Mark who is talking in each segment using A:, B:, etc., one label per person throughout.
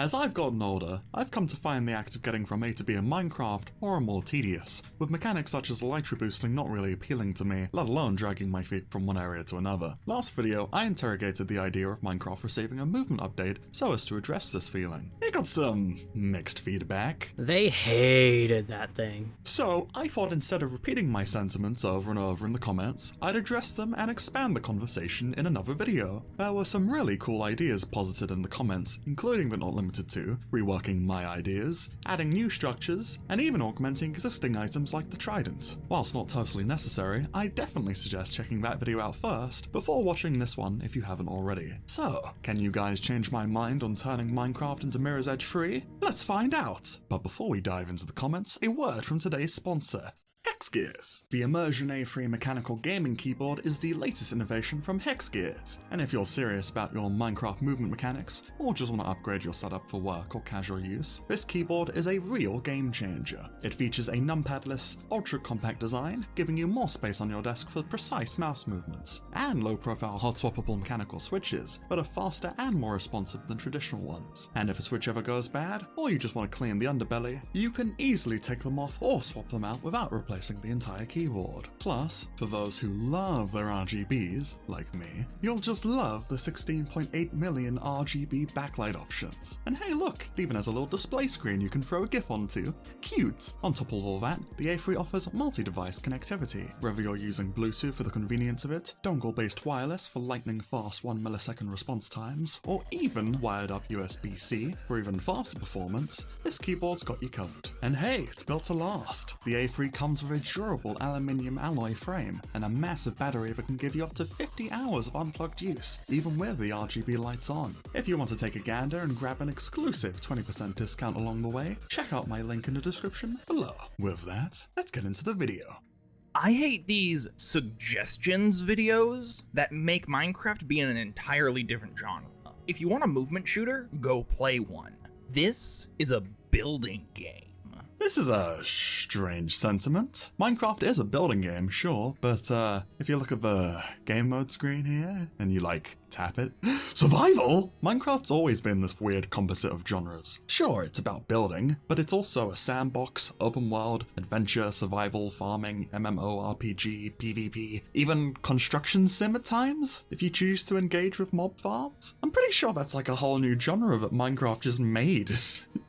A: As I've gotten older, I've come to find the act of getting from A to B in Minecraft more and more tedious, with mechanics such as elytra boosting not really appealing to me, let alone dragging my feet from one area to another. Last video, I interrogated the idea of Minecraft receiving a movement update so as to address this feeling. It got some mixed feedback.
B: They hated that thing.
A: So I thought instead of repeating my sentiments over and over in the comments, I'd address them and expand the conversation in another video. There were some really cool ideas posited in the comments, including but not limited to reworking my ideas, adding new structures, and even augmenting existing items like the trident. Whilst not totally necessary, I definitely suggest checking that video out first before watching this one if you haven't already. So, can you guys change my mind on turning Minecraft into Mirror's Edge free? Let's find out! But before we dive into the comments, a word from today's sponsor. HexGears. The Immersion A3 mechanical gaming keyboard is the latest innovation from HexGears, and if you're serious about your Minecraft movement mechanics, or just want to upgrade your setup for work or casual use, this keyboard is a real game changer. It features a numpad-less, ultra-compact design, giving you more space on your desk for precise mouse movements, and low-profile hot-swappable mechanical switches, but are faster and more responsive than traditional ones. And if a switch ever goes bad, or you just want to clean the underbelly, you can easily take them off or swap them out without replacing the entire keyboard. Plus, for those who love their RGBs, like me, you'll just love the 16.8 million RGB backlight options. And hey look, it even has a little display screen you can throw a GIF onto. Cute! On top of all that, the A3 offers multi-device connectivity, whether you're using Bluetooth for the convenience of it, dongle-based wireless for lightning-fast 1 millisecond response times, or even wired-up USB-C for even faster performance, this keyboard's got you covered. And hey, it's built to last. The A3 comes with a durable aluminium alloy frame and a massive battery that can give you up to 50 hours of unplugged use, even with the RGB lights on. If you want to take a gander and grab an exclusive 20% discount along the way, check out my link in the description below. With that, let's get into the video.
C: I hate these suggestions videos that make Minecraft be in an entirely different genre. If you want a movement shooter, go play one. This is a building game.
A: This is a strange sentiment. Minecraft is a building game, sure, but if you look at the game mode screen here, and you tap it, survival! Minecraft's always been this weird composite of genres. Sure, it's about building, but it's also a sandbox, open world, adventure, survival, farming, MMORPG, PvP, even construction sim at times, if you choose to engage with mob farms. I'm pretty sure that's like a whole new genre that Minecraft just made.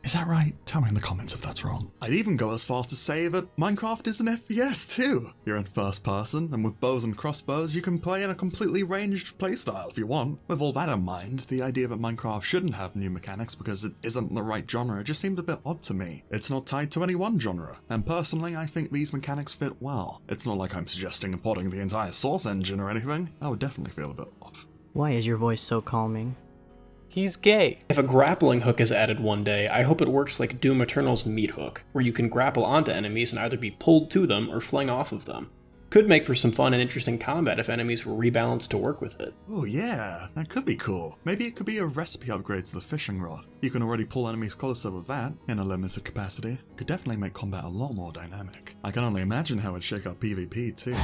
A: Is that right? Tell me in the comments if that's wrong. I'd even go as far to say that Minecraft is an FPS too. You're in first person, and with bows and crossbows, you can play in a completely ranged playstyle if you want. With all that in mind, the idea that Minecraft shouldn't have new mechanics because it isn't the right genre just seemed a bit odd to me. It's not tied to any one genre, and personally I think these mechanics fit well. It's not like I'm suggesting importing the entire source engine or anything. I would definitely feel a bit off.
B: Why is your voice so calming?
D: He's gay. If a grappling hook is added one day, I hope it works like Doom Eternal's meat hook, where you can grapple onto enemies and either be pulled to them or flung off of them. Could make for some fun and interesting combat if enemies were rebalanced to work with it.
A: Oh yeah, that could be cool. Maybe it could be a recipe upgrade to the fishing rod. You can already pull enemies closer with that, in a limited capacity. Could definitely make combat a lot more dynamic. I can only imagine how it'd shake up PvP too.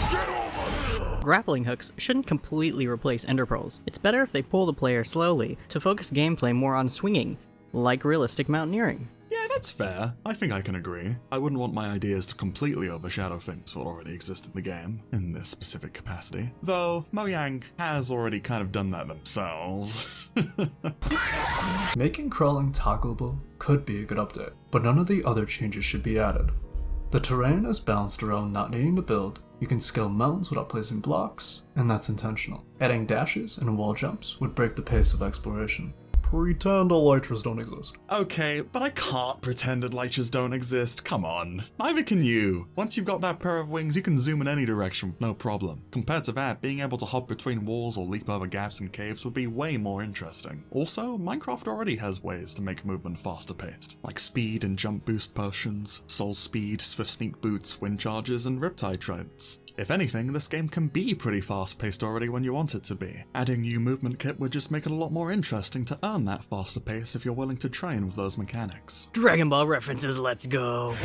B: Grappling hooks shouldn't completely replace ender pearls. It's better if they pull the player slowly, to focus gameplay more on swinging, like realistic mountaineering.
A: Yeah, that's fair. I think I can agree. I wouldn't want my ideas to completely overshadow things that already exist in the game, in this specific capacity. Though, Mojang has already kind of done that themselves.
E: Making crawling toggleable could be a good update, but none of the other changes should be added. The terrain is balanced around not needing to build, you can scale mountains without placing blocks, and that's intentional. Adding dashes and wall jumps would break the pace of exploration. Pretend elytras don't exist.
A: Okay, but I can't pretend elytras don't exist, come on. Neither can you. Once you've got that pair of wings, you can zoom in any direction with no problem. Compared to that, being able to hop between walls or leap over gaps and caves would be way more interesting. Also, Minecraft already has ways to make movement faster paced, like speed and jump boost potions, soul speed, swift sneak boots, wind charges, and riptide tridents. If anything, this game can be pretty fast-paced already when you want it to be. Adding new movement kit would just make it a lot more interesting to earn that faster pace if you're willing to train with those mechanics.
B: Dragon Ball references, let's go!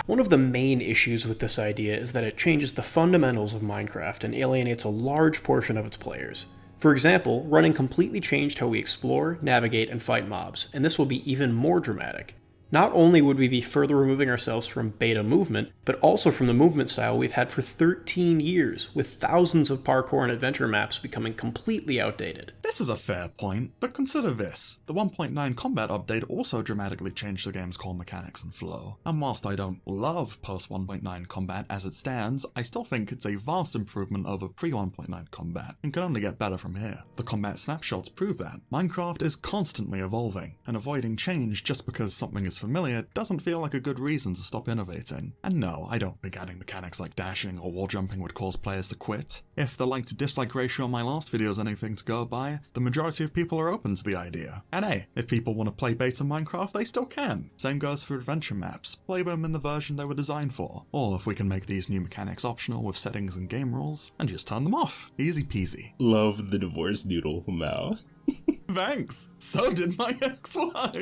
D: One of the main issues with this idea is that it changes the fundamentals of Minecraft and alienates a large portion of its players. For example, running completely changed how we explore, navigate, and fight mobs, and this will be even more dramatic. Not only would we be further removing ourselves from beta movement, but also from the movement style we've had for 13 years, with thousands of parkour and adventure maps becoming completely outdated.
A: This is a fair point, but consider this. The 1.9 combat update also dramatically changed the game's core mechanics and flow. And whilst I don't love post 1.9 combat as it stands, I still think it's a vast improvement over pre 1.9 combat, and can only get better from here. The combat snapshots prove that. Minecraft is constantly evolving, and avoiding change just because something is familiar doesn't feel like a good reason to stop innovating. And no, I don't think adding mechanics like dashing or wall jumping would cause players to quit. If the like to dislike ratio on my last video is anything to go by, the majority of people are open to the idea. And hey, if people want to play beta Minecraft, they still can. Same goes for adventure maps. Play them in the version they were designed for. Or if we can make these new mechanics optional with settings and game rules, and just turn them off. Easy peasy.
F: Love the divorce doodle, Mao.
A: Thanks! So did my ex-wife!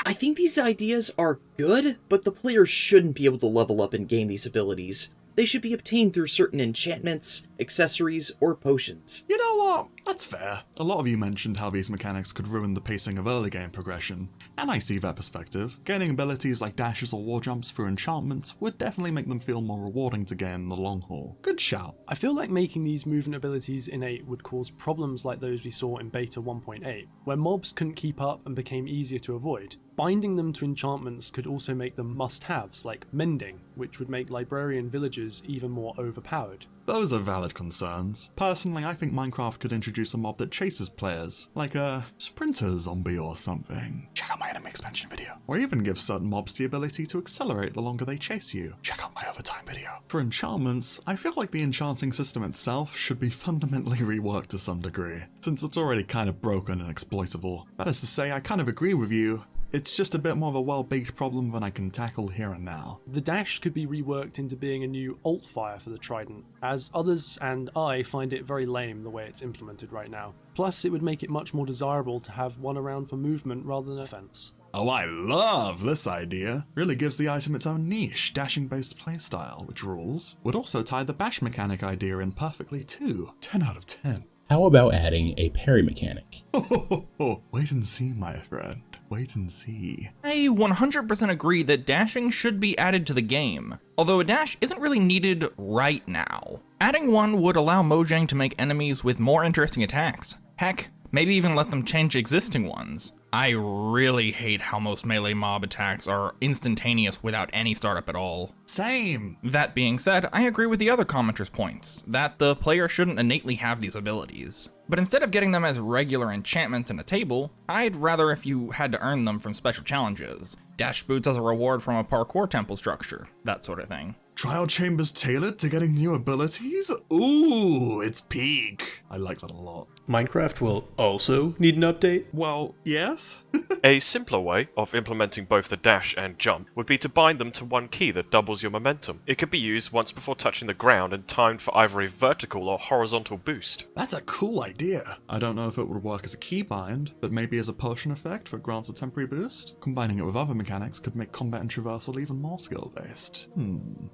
G: I think these ideas are good, but the player shouldn't be able to level up and gain these abilities. They should be obtained through certain enchantments, accessories, or potions.
A: You know what? That's fair. A lot of you mentioned how these mechanics could ruin the pacing of early game progression, and I see that perspective. Gaining abilities like dashes or wall jumps through enchantments would definitely make them feel more rewarding to gain in the long haul. Good shout.
H: I feel like making these movement abilities innate would cause problems like those we saw in Beta 1.8, where mobs couldn't keep up and became easier to avoid. Binding them to enchantments could also make them must-haves, like mending, which would make librarian villagers even more overpowered.
A: Those are valid concerns. Personally, I think Minecraft could introduce a mob that chases players, like a sprinter zombie or something. Check out my enemy expansion video. Or even give certain mobs the ability to accelerate the longer they chase you. Check out my overtime video. For enchantments, I feel like the enchanting system itself should be fundamentally reworked to some degree, since it's already kind of broken and exploitable. That is to say, I kind of agree with you. It's just a bit more of a well-baked problem than I can tackle here and now.
H: The dash could be reworked into being a new alt fire for the trident, as others and I find it very lame the way it's implemented right now. Plus, it would make it much more desirable to have one around for movement rather than offense.
A: Oh, I love this idea. Really gives the item its own niche, dashing-based playstyle, which rules. Would also tie the bash mechanic idea in perfectly too. 10 out of 10.
F: How about adding a parry mechanic?
A: Wait and see, my friend. Wait and see.
C: I 100% agree that dashing should be added to the game, although a dash isn't really needed right now. Adding one would allow Mojang to make enemies with more interesting attacks. Heck, maybe even let them change existing ones. I really hate how most melee mob attacks are instantaneous without any startup at all.
A: Same!
C: That being said, I agree with the other commenters' points, that the player shouldn't innately have these abilities. But instead of getting them as regular enchantments in a table, I'd rather if you had to earn them from special challenges. Dash boots as a reward from a parkour temple structure, that sort of thing.
A: Trial chambers tailored to getting new abilities? Ooh, it's peak. I like that a lot.
D: Minecraft will also need an update?
A: Well, yes?
I: A simpler way of implementing both the dash and jump would be to bind them to one key that doubles your momentum. It could be used once before touching the ground and timed for either a vertical or horizontal boost.
A: That's a cool idea. I don't know if it would work as a keybind, but maybe as a potion effect that grants a temporary boost? Combining it with other mechanics could make combat and traversal even more skill-based.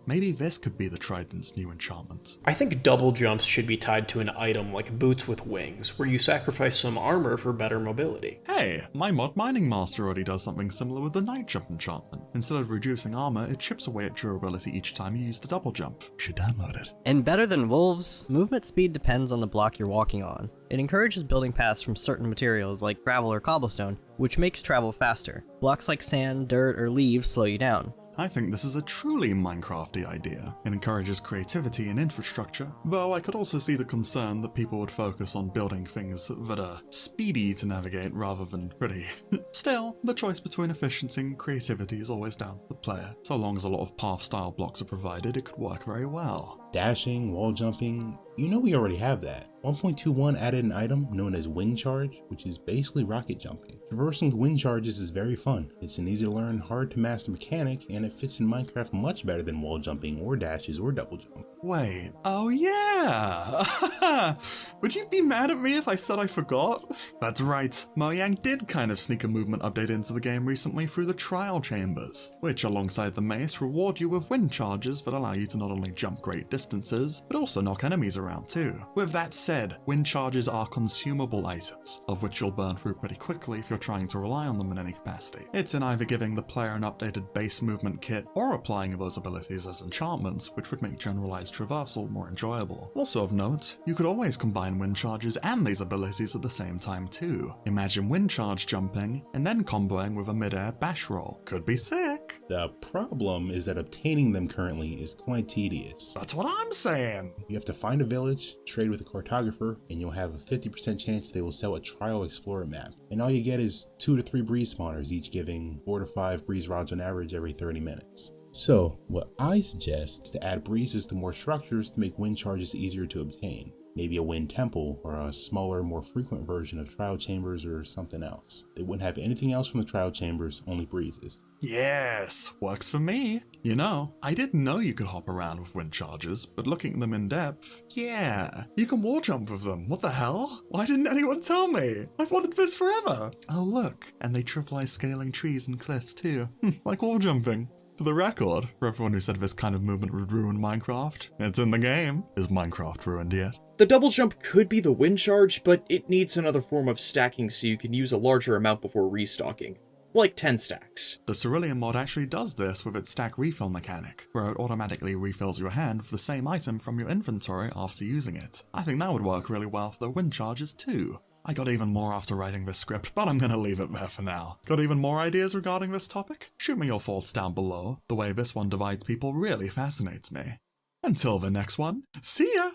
A: Maybe this could be the Trident's new enchantment.
D: I think double jumps should be tied to an item like boots with wings, where you sacrifice some armor for better mobility.
A: Hey, my mod mining master already does something similar with the night jump enchantment. Instead of reducing armor, it chips away at durability each time you use the double jump. You should download it.
B: And better than wolves, movement speed depends on the block you're walking on. It encourages building paths from certain materials like gravel or cobblestone, which makes travel faster. Blocks like sand, dirt, or leaves slow you down.
A: I think this is a truly Minecrafty idea. It encourages creativity and infrastructure, though I could also see the concern that people would focus on building things that are speedy to navigate rather than pretty. Still, the choice between efficiency and creativity is always down to the player. So long as a lot of path-style blocks are provided, it could work very well.
F: Dashing, wall jumping, you know we already have that. 1.21 added an item known as Wing Charge, which is basically rocket jumping. Traversing with wing charges is very fun. It's an easy to learn, hard to master mechanic, and it fits in Minecraft much better than wall jumping or dashes or double jump.
A: Wait, oh yeah! Would you be mad at me if I said I forgot? That's right, Mojang did kind of sneak a movement update into the game recently through the trial chambers, which alongside the mace reward you with wind charges that allow you to not only jump great distances, but also knock enemies around too. With that said, wind charges are consumable items, of which you'll burn through pretty quickly if you're trying to rely on them in any capacity. It's in either giving the player an updated base movement kit or applying those abilities as enchantments, which would make generalized traversal more enjoyable. Also of note, you could always combine wind charges and these abilities at the same time too. Imagine wind charge jumping, and then comboing with a mid-air bash roll. Could be sick!
F: The problem is that obtaining them currently is quite tedious.
A: That's what I'm saying!
F: You have to find a village, trade with a cartographer, and you'll have a 50% chance they will sell a trial explorer map. And all you get is 2 to 3 breeze spawners, each giving 4 to 5 breeze rods on average every 30 minutes. So, what I suggest is to add breezes to more structures to make wind charges easier to obtain. Maybe a wind temple, or a smaller, more frequent version of trial chambers, or something else. They wouldn't have anything else from the trial chambers, only breezes.
A: Yes, works for me. You know, I didn't know you could hop around with wind charges, but looking at them in depth, yeah, you can wall jump with them. What the hell? Why didn't anyone tell me? I've wanted this forever. Oh look, and they triple-ice scaling trees and cliffs too, like wall jumping. For the record, for everyone who said this kind of movement would ruin Minecraft, it's in the game. Is Minecraft ruined yet?
G: The double jump could be the wind charge, but it needs another form of stacking so you can use a larger amount before restocking. Like 10 stacks.
A: The Cerulean mod actually does this with its stack refill mechanic, where it automatically refills your hand with the same item from your inventory after using it. I think that would work really well for the wind charges too. I got even more after writing this script, but I'm gonna leave it there for now. Got even more ideas regarding this topic? Shoot me your thoughts down below. The way this one divides people really fascinates me. Until the next one, see ya!